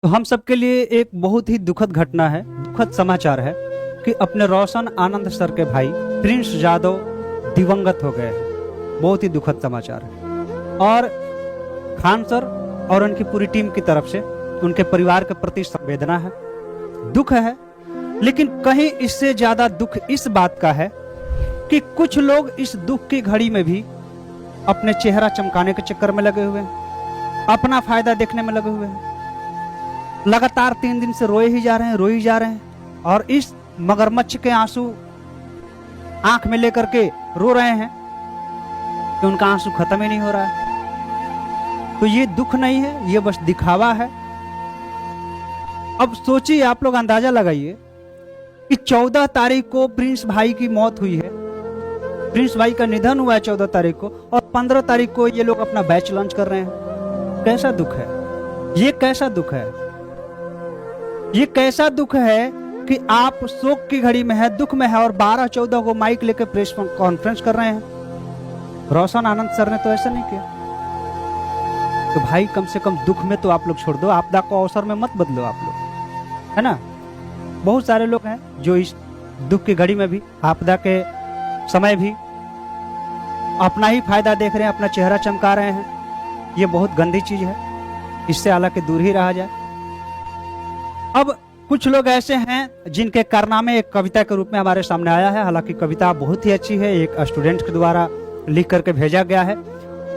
तो हम सबके लिए एक बहुत ही दुखद घटना है, दुखद समाचार है कि अपने रोशन आनंद सर के भाई प्रिंस यादव दिवंगत हो गए हैं। बहुत ही दुखद समाचार है और खान सर और उनकी पूरी टीम की तरफ से उनके परिवार के प्रति संवेदना है, दुख है। लेकिन कहीं इससे ज्यादा दुख इस बात का है कि कुछ लोग इस दुख की घड़ी में भी अपने चेहरा चमकाने के चक्कर में लगे हुए हैं, अपना फायदा देखने में लगे हुए हैं। लगातार 3 दिन से रोए ही जा रहे हैं और इस मगरमच्छ के आंसू आंख में लेकर के रो रहे हैं कि उनका आंसू खत्म ही नहीं हो रहा है। तो ये दुख नहीं है, ये बस दिखावा है। अब सोचिए, आप लोग अंदाजा लगाइए कि 14 तारीख को प्रिंस भाई की मौत हुई है, प्रिंस भाई का निधन हुआ है 14 तारीख को, और 15 तारीख को ये लोग अपना बैच लॉन्च कर रहे हैं। कैसा दुख है ये, कैसा दुख है ये, कैसा दुख है कि आप शोक की घड़ी में है, दुख में है, और 12-14 को माइक लेकर प्रेस कॉन्फ्रेंस कर रहे हैं। रोशन आनंद सर ने तो ऐसा नहीं किया। तो भाई कम से कम दुख में तो आप लोग छोड़ दो, आपदा को अवसर में मत बदलो आप लोग, है ना। बहुत सारे लोग हैं जो इस दुख की घड़ी में भी, आपदा के समय भी अपना ही फायदा देख रहे हैं, अपना चेहरा चमका रहे हैं। ये बहुत गंदी चीज है, इससे हालांकि दूर ही रहा जाए। अब कुछ लोग ऐसे हैं जिनके कारनामे एक कविता के रूप में हमारे सामने आया है। हालांकि कविता बहुत ही अच्छी है, एक स्टूडेंट के द्वारा लिख करके भेजा गया है,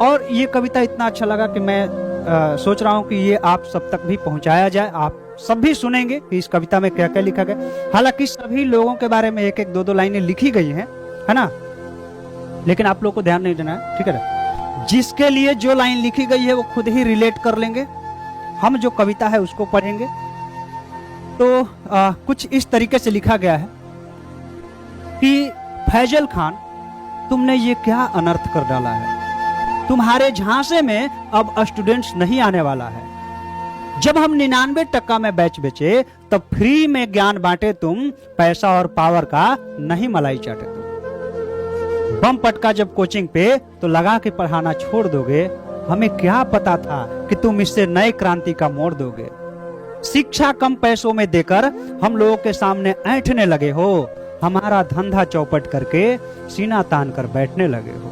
और ये कविता इतना अच्छा लगा कि मैं सोच रहा हूं कि ये आप सब तक भी पहुंचाया जाए। आप सब भी सुनेंगे कि इस कविता में क्या क्या लिखा गया। हालांकि सभी लोगों के बारे में 1-1, 2-2 लाइनें लिखी गई हैं, है ना, लेकिन आप लोग को ध्यान नहीं देना है, ठीक है ना। जिसके लिए जो लाइन लिखी गई है वो खुद ही रिलेट कर लेंगे, हम जो कविता है उसको पढ़ेंगे। तो कुछ इस तरीके से लिखा गया है कि फैजल खान, तुमने ये क्या अनर्थ कर डाला है। तुम्हारे झांसे में अब स्टूडेंट्स नहीं आने वाला है। जब हम 99% में बैच बेचे तब फ्री में ज्ञान बांटे तुम, पैसा और पावर का नहीं मलाई चाटे तुम। बम पटका जब कोचिंग पे तो लगा के पढ़ाना छोड़ दोगे। हमें क्या पता था कि तुम इससे नए क्रांति का मोड़ दोगे। शिक्षा कम पैसों में देकर हम लोगों के सामने ऐंठने लगे हो। हमारा धंधा चौपट करके सीना तान कर बैठने लगे हो।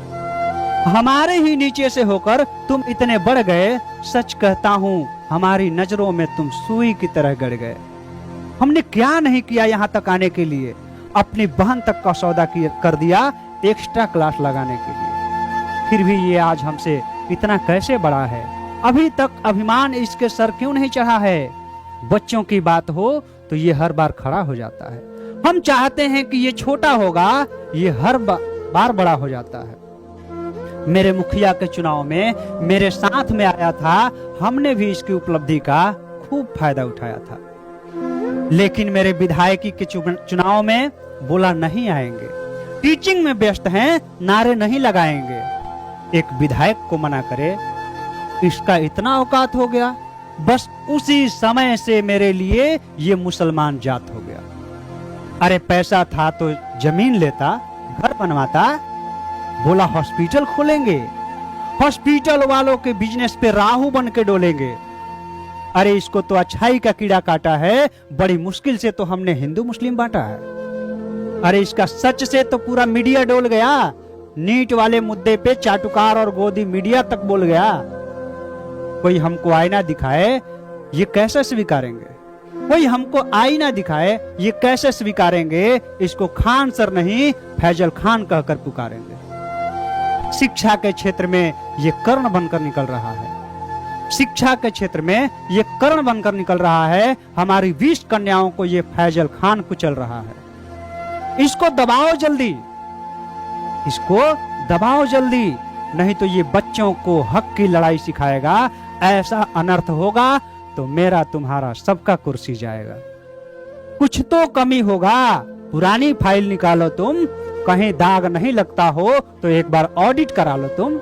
हमारे ही नीचे से होकर तुम इतने बढ़ गए। सच कहता हूँ हमारी नजरों में तुम सुई की तरह गड़ गए। हमने क्या नहीं किया यहाँ तक आने के लिए। अपनी बहन तक का सौदा कर दिया एक्स्ट्रा क्लास लगाने के लिए। फिर भी ये आज हमसे इतना कैसे बड़ा है। अभी तक अभिमान इसके सर क्यों नहीं चढ़ा है। बच्चों की बात हो तो ये हर बार खड़ा हो जाता है। हम चाहते हैं कि ये छोटा होगा, ये हर बार बड़ा हो जाता है। मेरे मुखिया के चुनाव में मेरे साथ में आया था, हमने भी इसकी उपलब्धि का खूब फायदा उठाया था। लेकिन मेरे विधायकी के चुनाव में बोला नहीं आएंगे, टीचिंग में व्यस्त हैं, नारे नहीं लगाएंगे। एक विधायक को मना करे, इसका इतना औकात हो गया। बस उसी समय से मेरे लिए ये मुसलमान जात हो गया। अरे पैसा था तो जमीन लेता, घर बनवाता, बोला हॉस्पिटल खोलेंगे, हॉस्पिटल वालों के बिजनेस पे राहु बन के डोलेंगे। अरे इसको तो अच्छाई का कीड़ा काटा है, बड़ी मुश्किल से तो हमने हिंदू मुस्लिम बांटा है। अरे इसका सच से तो पूरा मीडिया डोल गया। नीट वाले मुद्दे पे चाटुकार और गोदी मीडिया तक बोल गया। कोई हमको आईना दिखाए, ये कैसे स्वीकारेंगे। कोई हमको आईना दिखाए, ये कैसे स्वीकारेंगे। इसको खान सर नहीं फैजल खान कहकर पुकारेंगे। शिक्षा के क्षेत्र में ये कर्ण बनकर निकल रहा है। शिक्षा के क्षेत्र में ये कर्ण बनकर निकल रहा है। हमारी 20 कन्याओं को ये फैजल खान कुचल रहा है। इसको दबाओ जल्दी, इसको दबाओ जल्दी, नहीं तो ये बच्चों को हक की लड़ाई सिखाएगा। ऐसा अनर्थ होगा तो मेरा तुम्हारा सबका कुर्सी जाएगा। कुछ तो कमी होगा, पुरानी फाइल निकालो तुम, कहीं दाग नहीं लगता हो तो एक बार ऑडिट करा लो तुम।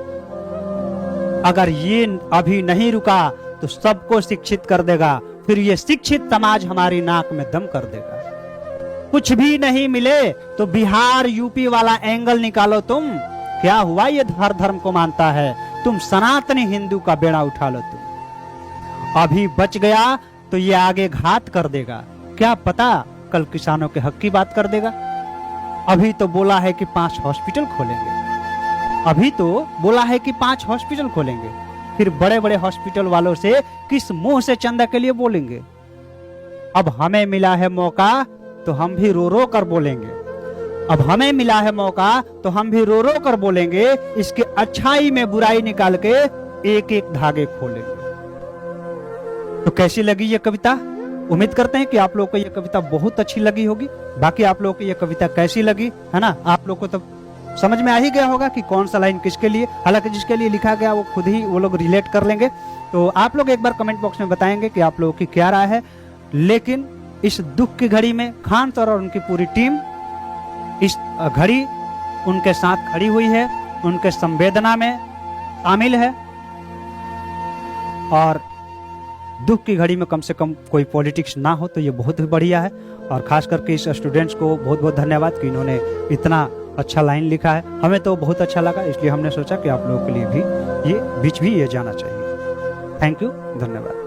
अगर ये अभी नहीं रुका तो सबको शिक्षित कर देगा, फिर ये शिक्षित समाज हमारी नाक में दम कर देगा। कुछ भी नहीं मिले तो बिहार यूपी वाला एंगल निकालो तुम। क्या हुआ ये हर धर्म को मानता है, तुम सनातनी हिंदू का बेड़ा उठा लो तुम। अभी बच गया तो ये आगे घात कर देगा, क्या पता कल किसानों के हक की बात कर देगा। अभी तो बोला है कि 5 हॉस्पिटल खोलेंगे, अभी तो बोला है कि 5 हॉस्पिटल खोलेंगे, फिर बड़े बड़े हॉस्पिटल वालों से किस मुंह से चंदा के लिए बोलेंगे। अब हमें मिला है मौका तो हम भी रो रो कर बोलेंगे, अब हमें मिला है मौका तो हम भी रो रो कर बोलेंगे, इसके अच्छाई में बुराई निकाल के एक एक धागे खोलेंगे। तो कैसी लगी ये कविता? उम्मीद करते हैं कि आप लोगों को ये कविता बहुत अच्छी लगी होगी। बाकी आप लोगों को ये कविता कैसी लगी है ना, आप लोगों को तो समझ में आ ही गया होगा कि कौन सा लाइन किसके लिए, हालांकि जिसके लिए लिखा गया वो खुद ही वो लोग रिलेट कर लेंगे। तो आप लोग एक बार कमेंट बॉक्स में बताएंगे कि आप लोगों की क्या राय है। लेकिन इस दुख की घड़ी में खान सर और उनकी पूरी टीम इस घड़ी उनके साथ खड़ी हुई है, उनके संवेदना में शामिल है। और दुख की घड़ी में कम से कम कोई पॉलिटिक्स ना हो तो ये बहुत ही बढ़िया है। और खास करके इस स्टूडेंट्स को बहुत बहुत धन्यवाद कि इन्होंने इतना अच्छा लाइन लिखा है। हमें तो बहुत अच्छा लगा, इसलिए हमने सोचा कि आप लोगों के लिए भी ये बीच भी ये जाना चाहिए। थैंक यू, धन्यवाद।